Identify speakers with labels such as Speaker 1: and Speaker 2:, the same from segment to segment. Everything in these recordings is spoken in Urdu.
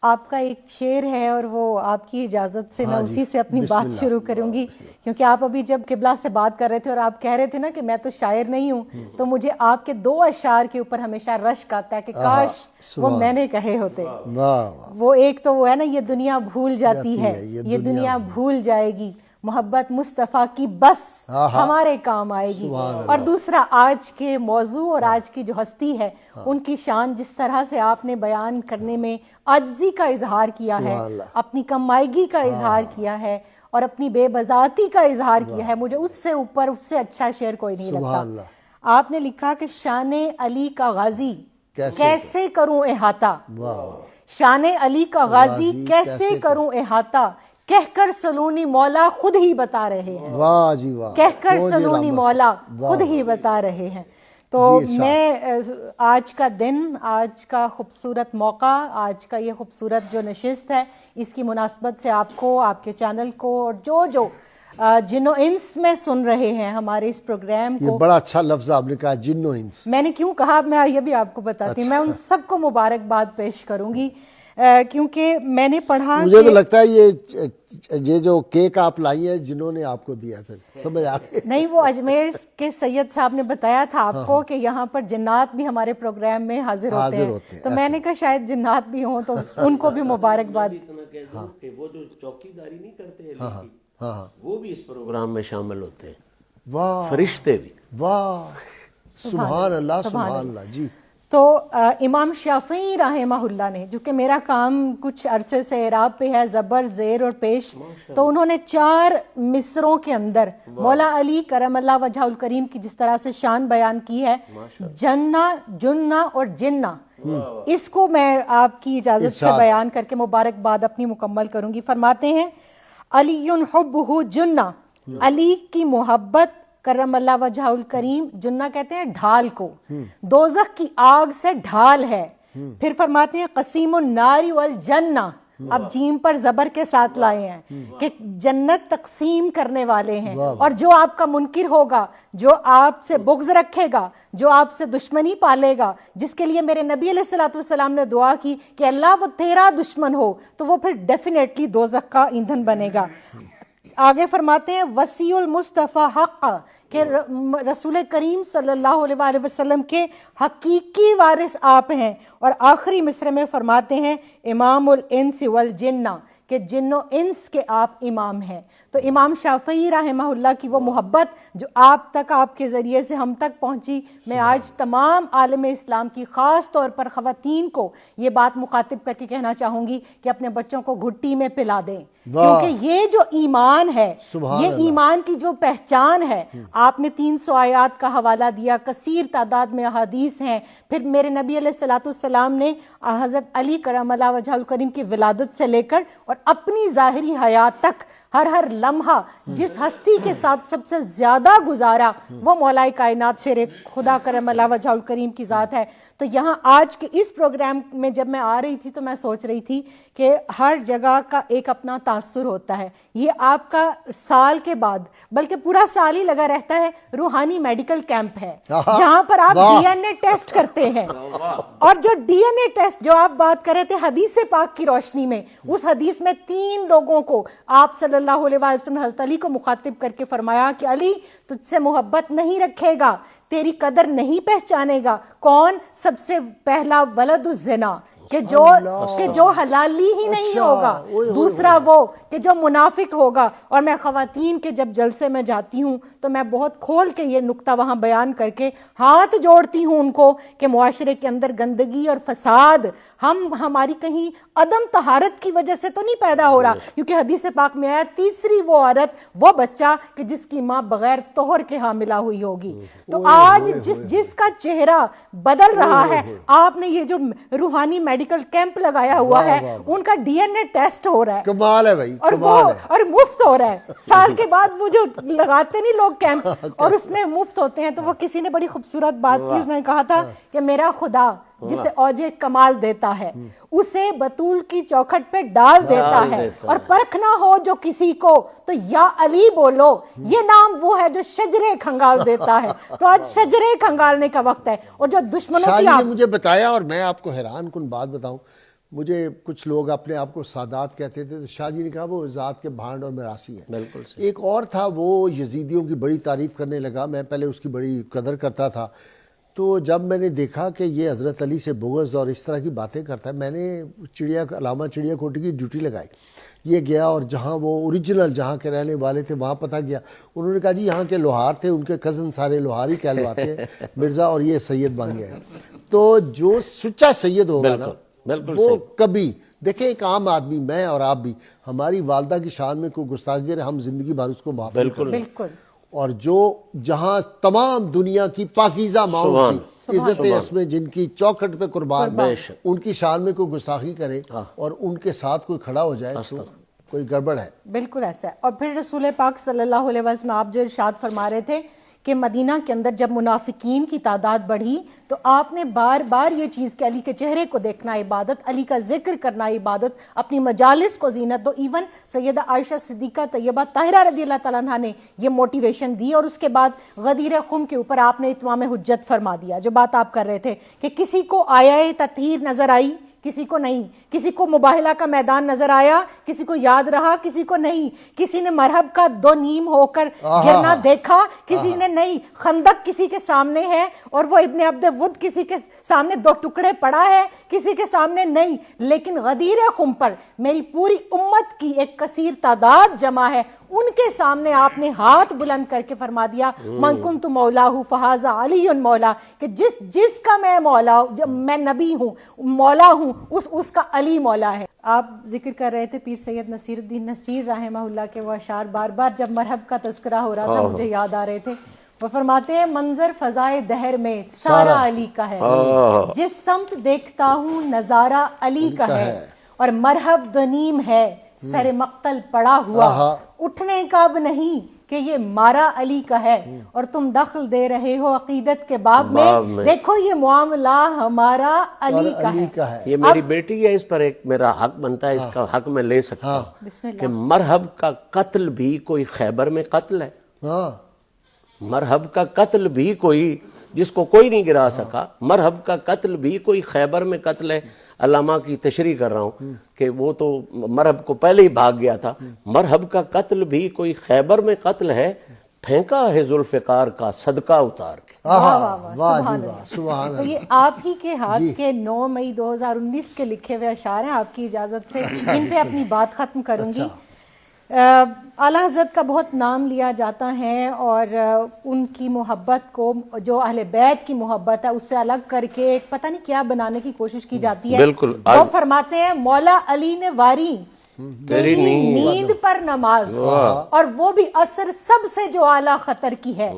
Speaker 1: آپ کا ایک شعر ہے اور وہ آپ کی اجازت سے میں اسی سے اپنی بات شروع کروں گی، کیونکہ آپ ابھی جب قبلہ سے بات کر رہے تھے اور آپ کہہ رہے تھے نا کہ میں تو شاعر نہیں ہوں، تو مجھے آپ کے 2 اشعار کے اوپر ہمیشہ رشک آتا ہے کہ کاش وہ میں نے کہے ہوتے۔ وہ ایک تو وہ ہے نا، یہ دنیا بھول جاتی ہے، یہ دنیا بھول جائے گی، محبت مصطفیٰ کی بس ہمارے کام آئے گی۔ اور دوسرا آج کے موضوع اور آج کی جو ہستی ہے ان کی شان جس طرح سے آپ نے بیان کرنے میں عاجزی کا اظہار کیا ہے، اپنی کمائیگی کا اظہار کیا ہے اور اپنی بے بذاتی کا اظہار کیا ہے، مجھے اس سے اوپر اس سے اچھا شعر کوئی نہیں لگتا۔ آپ نے لکھا کہ شان علی کا غازی کیسے کروں احاطہ، شان علی کا غازی کیسے کروں احاطہ، کہہ کر سلونی مولا خود ہی بتا رہے ہیں،
Speaker 2: واہ جی واہ،
Speaker 1: کہہ کر سلونی مولا خود ہی بتا رہے ہیں۔ تو میں آج کا دن، آج کا خوبصورت موقع، آج کا یہ خوبصورت جو نشست ہے، اس کی مناسبت سے آپ کو، آپ کے چینل کو اور جو جن و انس میں سن رہے ہیں ہمارے اس پروگرام کو،
Speaker 2: یہ بڑا اچھا لفظ آپ نے کہا، جن و انس۔
Speaker 1: میں نے کیوں کہا میں یہ بھی آپ کو بتاتی ہوں، میں ان سب کو مبارکباد پیش کروں گی کیونکہ میں نے پڑھا،
Speaker 2: مجھے تو لگتا ہے یہ جو کیک آپ لائی ہے جنہوں نے آپ کو دیا، پھر سمجھ آ گئی؟
Speaker 1: نہیں، وہ اجمیر کے سید صاحب نے بتایا تھا آپ کو کہ یہاں پر جنات بھی ہمارے پروگرام میں حاضر ہوتے ہیں، تو میں نے کہا شاید جنات بھی ہوں تو ان کو بھی مبارکباد۔
Speaker 3: وہ جو چوکیداری نہیں کرتے وہ بھی اس پروگرام میں شامل ہوتے ہیں،
Speaker 2: واہ
Speaker 3: فرشتے بھی۔
Speaker 2: واہ، سبحان اللہ سبحان اللہ۔ جی،
Speaker 1: تو امام شافعی رحمہ اللہ نے، جو کہ میرا کام کچھ عرصے سے اعراب پہ ہے، زبر زیر اور پیش، تو انہوں نے 4 مصروں کے اندر مولا علی کرم اللہ وجہ الکریم کی جس طرح سے شان بیان کی ہے، جنہ جنہ اور جنہ، اس کو میں آپ کی اجازت سے بیان کر کے مبارکباد اپنی مکمل کروں گی۔ فرماتے ہیں علی حبہ جنہ، علی کی محبت کرم اللہ وجہ الکریم، جنہ کہتے ہیں ڈھال کو، دوزخ کی آگ سے ڈھال ہے۔ پھر فرماتے ہیں قسیم النار والجنہ، اب جیم پر زبر کے ساتھ لائے ہیں کہ جنت تقسیم کرنے والے ہیں، اور جو آپ کا منکر ہوگا، جو آپ سے بغض رکھے گا، جو آپ سے دشمنی پالے گا، جس کے لیے میرے نبی علیہ الصلوۃ والسلام نے دعا کی کہ اللہ وہ تیرا دشمن ہو، تو وہ پھر ڈیفینیٹلی دوزخ کا ایندھن بنے گا۔ آگے فرماتے ہیں وسیع المصطفیٰ حق، کہ رسول کریم صلی اللہ علیہ وآلہ وسلم کے حقیقی وارث آپ ہیں۔ اور آخری مصرع میں فرماتے ہیں امام الانس والجنہ، کہ جن و انس کے آپ امام ہیں۔ تو امام شافعی رحمہ اللہ کی وہ محبت جو آپ تک، آپ کے ذریعے سے ہم تک پہنچی، میں آج تمام عالم اسلام کی، خاص طور پر خواتین کو یہ بات مخاطب کر کے کہنا چاہوں گی کہ اپنے بچوں کو گھٹی میں پلا دیں، کیونکہ یہ جو ایمان ہے، یہ ایمان کی جو پہچان ہے، آپ نے 300 آیات کا حوالہ دیا، کثیر تعداد میں احادیث ہیں، پھر میرے نبی علیہ الصلوۃ والسلام نے حضرت علی کرم اللہ وجہ الکریم کی ولادت سے لے کر اور اپنی ظاہری حیات تک ہر لمحہ جس ہستی کے ساتھ سب سے زیادہ گزارا وہ مولا کائنات شیر خدا کرم اللہ وجہ الکریم کی ذات ہے۔ تو یہاں آج کے اس پروگرام میں جب میں آ رہی تھی تو میں سوچ رہی تھی کہ ہر جگہ کا ایک اپنا تاثر ہوتا ہے، یہ آپ کا سال کے بعد بلکہ پورا سال ہی لگا رہتا ہے روحانی میڈیکل کیمپ ہے، جہاں پر آپ ڈی این اے ٹیسٹ کرتے ہیں، اور جو ڈی این اے ٹیسٹ جو آپ بات کر رہے تھے حدیث پاک کی روشنی میں، اس حدیث میں 3 لوگوں کو آپ صلی اللہ علیہ وسلم نے حضرت علی کو مخاطب کر کے فرمایا کہ علی تجھ سے محبت نہیں رکھے گا، تیری قدر نہیں پہچانے گا۔ کون؟ سب سے پہلا ولد الزنا، کہ جو حلالی ہی نہیں ہوگا، دوسرا وہ کہ جو منافق ہوگا۔ اور میں خواتین کے جب جلسے میں جاتی ہوں تو میں بہت کھول کے یہ نقطہ وہاں بیان کر کے ہاتھ جوڑتی ہوں ان کو کہ معاشرے کے اندر گندگی اور فساد ہماری کہیں عدم طہارت کی وجہ سے تو نہیں پیدا ہو رہا، کیونکہ حدیث پاک میں آیا تیسری وہ عورت، وہ بچہ کہ جس کی ماں بغیر طہر کے حاملہ ہوئی ہوگی۔ تو آج جس کا چہرہ بدل رہا ہے، آپ نے یہ جو روحانی میڈیکل کیمپ لگایا ہوا ہے، ان کا ڈی این اے ٹیسٹ ہو رہا ہے،
Speaker 2: کمال ہے بھائی،
Speaker 1: اور مفت ہو رہا ہے۔ سال کے بعد وہ جو لگاتے نہیں لوگ کیمپ اور اس میں مفت ہوتے ہیں، تو وہ کسی نے بڑی خوبصورت بات کی، اس نے کہا تھا کہ میرا خدا جسے اوج کمال دیتا ہے اسے بطول کی چوکھٹ پہ ڈال دیتا ہے، اور پرکھنا ہو جو کسی کو تو یا علی بولو، یہ نام وہ ہے جو شجرے کھنگال دیتا ہے۔ تو آج شجرے کھنگالنے کا وقت ہے، اور جو دشمنوں کی
Speaker 2: نے مجھے بتایا، اور میں آپ کو حیران کن بات بتاؤں، مجھے کچھ لوگ اپنے آپ کو سادات کہتے تھے، تو شاہ جی نے کہا وہ ذات کے بھانڈ اور میراثی ہیں.
Speaker 3: بالکل صحیح.
Speaker 2: ایک اور تھا وہ یزیدیوں کی بڑی تعریف کرنے لگا، میں پہلے اس کی بڑی قدر کرتا تھا، تو جب میں نے دیکھا کہ یہ حضرت علی سے بغض اور اس طرح کی باتیں کرتا ہے، میں نے علامہ چڑیا کوٹی کی ڈیوٹی لگائی. یہ گیا اور جہاں وہ اوریجنل جہاں کے رہنے والے تھے وہاں پتہ گیا. انہوں نے کہا جی یہاں کے لوہار تھے، ان کے کزن سارے لوہار ہی کہلواتے ہیں مرزا، اور یہ سید بن گئے. تو جو سچا سید ہوگا نا وہ کبھی دیکھیں، ایک عام آدمی میں اور آپ بھی، ہماری والدہ کی شان میں کوئی گستاخی کرے ہم زندگی بھر اس کو معاف کریں.
Speaker 1: بالکل.
Speaker 2: اور جو جہاں تمام دنیا کی پاکیزہ ماؤں کی عزت اس میں جن کی چوکھٹ پہ قربان، ان کی شان میں کوئی گستاخی کرے اور ان کے ساتھ کوئی کھڑا ہو جائے تو کوئی گڑبڑ ہے.
Speaker 1: بالکل ایسا ہے. اور پھر رسول پاک صلی اللہ علیہ وسلم آپ جو ارشاد فرما رہے تھے کہ مدینہ کے اندر جب منافقین کی تعداد بڑھی تو آپ نے بار بار یہ چیز کہ علی کے چہرے کو دیکھنا عبادت، علی کا ذکر کرنا عبادت، اپنی مجالس کو زینت دو. ایون سیدہ عائشہ صدیقہ طیبہ طاہرہ رضی اللہ تعالیٰ عنہ نے یہ موٹیویشن دی، اور اس کے بعد غدیر خم کے اوپر آپ نے اتمام حجت فرما دیا. جو بات آپ کر رہے تھے کہ کسی کو آیہ تطہیر نظر آئی، کسی کو نہیں، کسی کو مباہلہ کا میدان نظر آیا، کسی کو یاد رہا، کسی کو نہیں، کسی نے مرحب کا 2 نیم ہو کر گرنا دیکھا، کسی نے نہیں. خندق کسی کے سامنے ہے اور وہ ابن عبد ود کسی کے سامنے 2 ٹکڑے پڑا ہے، کسی کے سامنے نہیں. لیکن غدیر خم پر میری پوری امت کی ایک کثیر تعداد جمع ہے، ان کے سامنے آپ نے ہاتھ بلند کر کے فرما دیا من کنت مولاہ فہذا علی مولا، کہ جس کا میں مولا، جب میں نبی ہوں، مولا ہوں، اس کا علی مولا ہے. آپ ذکر کر رہے تھے پیر سید نصیر الدین نصیر رحمہ اللہ کے وہ اشعار، بار بار جب مرحب کا تذکرہ ہو رہا تھا مجھے یاد آ رہے تھے. وہ فرماتے ہیں منظر فضائے دہر میں سارا علی کا ہے، جس سمت دیکھتا ہوں نظارہ علی کا ہے، اور مرحب دنیم ہے سر مقتل پڑا ہوا، اٹھنے کا اب نہیں کہ یہ مارا علی کا ہے، اور تم دخل دے رہے ہو عقیدت کے باب میں، دیکھو یہ معاملہ ہمارا علی کا ہے.
Speaker 3: یہ میری بیٹی ہے، اس پر ایک میرا حق بنتا ہے، اس کا حق میں لے سکتا ہوں کہ مرحب کا قتل بھی کوئی خیبر میں قتل ہے. مرحب کا قتل بھی کوئی جس کو کوئی نہیں گرا سکا، مرحب کا قتل بھی کوئی خیبر میں قتل ہے. علامہ کی تشریح کر رہا ہوں کہ وہ تو مرحب کو پہلے ہی بھاگ گیا تھا. مرحب کا قتل بھی کوئی خیبر میں قتل ہے، پھینکا ہے ذوالفقار کا صدقہ اتار کے.
Speaker 1: سبحان. تو یہ آپ ہی کے ہاتھ کے 9 مئی 2019 کے لکھے ہوئے اشعار ہیں. آپ کی اجازت سے ان پہ اپنی بات ختم کروں گی. اعلیٰ حضرت کا بہت نام لیا جاتا ہے، اور ان کی محبت کو، جو اہل بیت کی محبت ہے، اس سے الگ کر کے ایک پتہ نہیں کیا بنانے کی کوشش کی جاتی ہے.
Speaker 3: بالکل.
Speaker 1: وہ فرماتے ہیں مولا علی نے واری تیری نیند پر نماز، اور وہ بھی اثر سب سے جو اعلیٰ خطر کی ہے.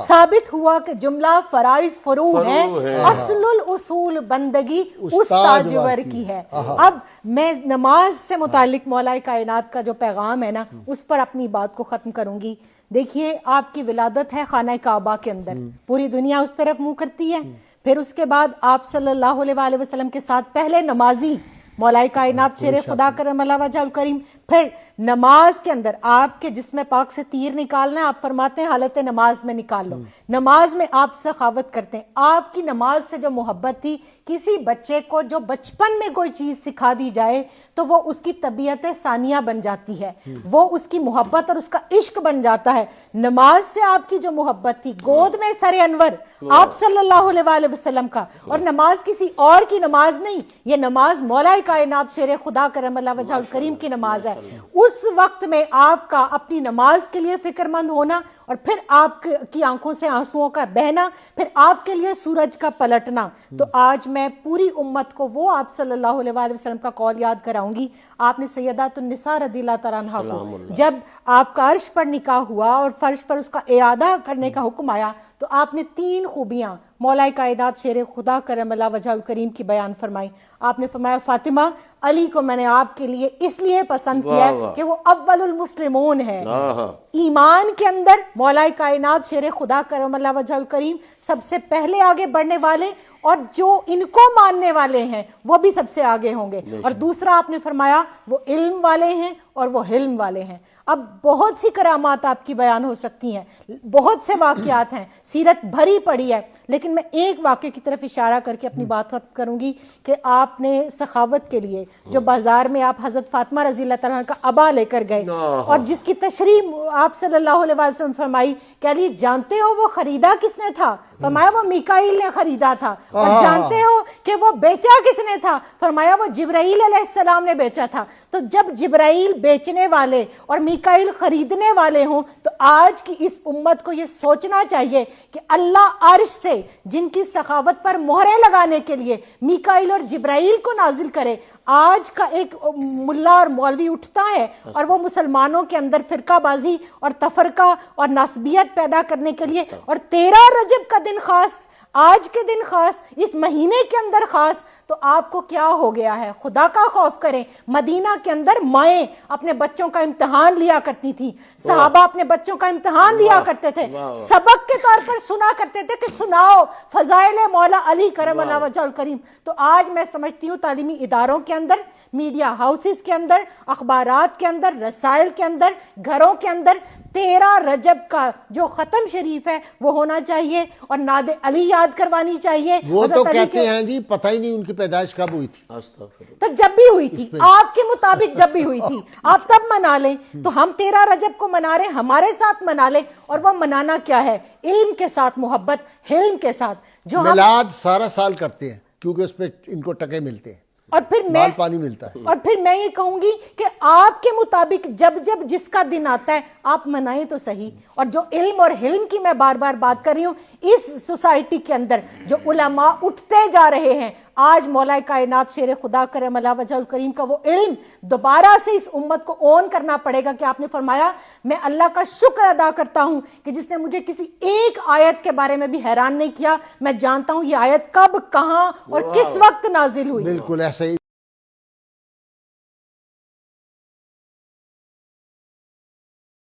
Speaker 1: ثابت ہوا کہ جملہ فرائض فروع ہیں، اصل الاصول بندگی اس تاجور کی ہے. اب میں نماز سے متعلق مولا کائنات کا جو پیغام ہے نا، اس پر اپنی بات کو ختم کروں گی. دیکھیے آپ کی ولادت ہے خانہ کعبہ کے اندر، پوری دنیا اس طرف منہ کرتی ہے. پھر اس کے بعد آپ صلی اللہ علیہ وسلم کے ساتھ پہلے نمازی مولا کائنات شیر خدا کرم اللہ وجہ الکریم. پھر نماز کے اندر آپ کے جسم پاک سے تیر نکالنا ہے، آپ فرماتے ہیں حالت نماز میں نکال لو. نماز میں آپ سخاوت کرتے ہیں. آپ کی نماز سے جو محبت تھی، کسی بچے کو جو بچپن میں کوئی چیز سکھا دی جائے تو وہ اس کی طبیعت ثانیہ بن جاتی ہے، وہ اس کی محبت اور اس کا عشق بن جاتا ہے. نماز سے آپ کی جو محبت تھی، گود میں سر انور آپ صلی اللہ علیہ وسلم کا، اور نماز کسی اور کی نماز نہیں، یہ نماز مولا کائنات شیر خدا کرم اللہ وجہ الکریم کی نماز ہے. اس وقت میں آپ کا اپنی نماز کے لیے فکر مند ہونا، اور پھر آپ کی آنکھوں سے آنسوؤں کا بہنا، پھر آپ کے لیے سورج کا پلٹنا. تو آج میں پوری امت کو وہ آپ صلی اللہ علیہ وسلم کا قول یاد کراؤں گی. آپ نے سیدات النساء رضی اللہ تعالیٰ عنہ کو جب آپ کا عرش پر نکاح ہوا اور فرش پر اس کا اعادہ کرنے کا حکم آیا، تو آپ نے 3 خوبیاں مولا کائنات شیر خدا کرم اللہ وجہ الکریم کی بیان فرمائی. آپ نے فرمایا فاطمہ علی کو میں نے آپ کے لیے اس لیے پسند کیا ہے کہ وہ اول المسلمون ہے. ایمان کے اندر مولا کائنات شیر خدا کرم اللہ وجہ الکریم سب سے پہلے آگے بڑھنے والے، اور جو ان کو ماننے والے ہیں وہ بھی سب سے آگے ہوں گے. اور دوسرا آپ نے فرمایا وہ علم والے ہیں اور وہ حلم والے ہیں. اب بہت سی کرامات آپ کی بیان ہو سکتی ہیں، بہت سے واقعات ہیں، سیرت بھری پڑی ہے، لیکن میں ایک واقعے کی طرف اشارہ کر کے اپنی بات ختم کروں گی کہ آپ نے سخاوت کے لیے جو بازار میں آپ حضرت فاطمہ رضی اللہ تعالیٰ کا عبا لے کر گئے اور جس کی تشریح آپ صلی اللہ علیہ وسلم فرمائی کہ علی جانتے ہو وہ خریدا کس نے تھا؟ فرمایا وہ میکائیل نے خریدا تھا. اور جانتے ہو کہ وہ بیچا کس نے تھا؟ فرمایا وہ جبرائیل علیہ السلام نے بیچا تھا. تو جب جبرائیل بیچنے والے اور میکائیل خریدنے والے ہوں تو آج کی اس امت کو یہ سوچنا چاہیے کہ اللہ عرش سے جن کی سخاوت پر مہریں لگانے کے لیے میکائیل اور جبرائیل کو نازل کرے. آج کا ایک ملا اور مولوی اٹھتا ہے اور وہ مسلمانوں کے اندر فرقہ بازی اور تفرقہ اور نسبیت پیدا کرنے کے لیے، اور 13 رجب کا دن خاص، آج کے دن خاص، اس مہینے کے اندر خاص، تو آپ کو کیا ہو گیا ہے؟ خدا کا خوف کریں. مدینہ کے اندر مائیں اپنے بچوں کا امتحان لیا کرتی تھی، صحابہ اپنے بچوں کا امتحان لیا کرتے تھے، سبق کے طور پر سنا کرتے تھے کہ سناؤ فضائل مولا علی کرم اللہ وجہ الکریم. تو آج میں سمجھتی ہوں تعلیمی اداروں کے اندر، میڈیا ہاؤسز کے اندر، اخبارات کے اندر، رسائل کے اندر، گھروں کے اندر 13 رجب کا جو ختم شریف ہے وہ ہونا چاہیے اور ناد علی یاد کروانی چاہیے.
Speaker 2: وہ تو کہتے ہیں جی پتہ ہی نہیں ان کی پیدائش کب ہوئی تھی.
Speaker 1: تو جب بھی ہوئی تھی آپ کے مطابق، جب بھی ہوئی تھی آپ تب منا لیں. تو ہم 13 رجب کو منا رہے ہیں، ہمارے ساتھ منا لیں. اور وہ منانا کیا ہے؟ علم کے ساتھ محبت، حلم کے ساتھ. جو ہم
Speaker 2: میلاد سارا سال کرتے ہیں کیونکہ اس پہ ان کو ٹکے ملتے ہیں،
Speaker 1: اور پھر
Speaker 2: مال پانی ملتا ہے.
Speaker 1: اور پھر میں یہ کہوں گی کہ آپ کے مطابق جب جب جس کا دن آتا ہے آپ منائیں تو صحیح. اور جو علم اور حلم کی میں بار بار بات کر رہی ہوں، اس سوسائٹی کے اندر جو علماء اٹھتے جا رہے ہیں، آج مولا کائنات شیر خدا کرم اللہ وجہ الکریم کا وہ علم دوبارہ سے اس امت کو اون کرنا پڑے گا کہ آپ نے فرمایا میں اللہ کا شکر ادا کرتا ہوں کہ جس نے مجھے کسی ایک آیت کے بارے میں بھی حیران نہیں کیا. میں جانتا ہوں یہ آیت کب، کہاں اور کس وقت نازل ہوئی.
Speaker 2: بالکل ایسا ہی.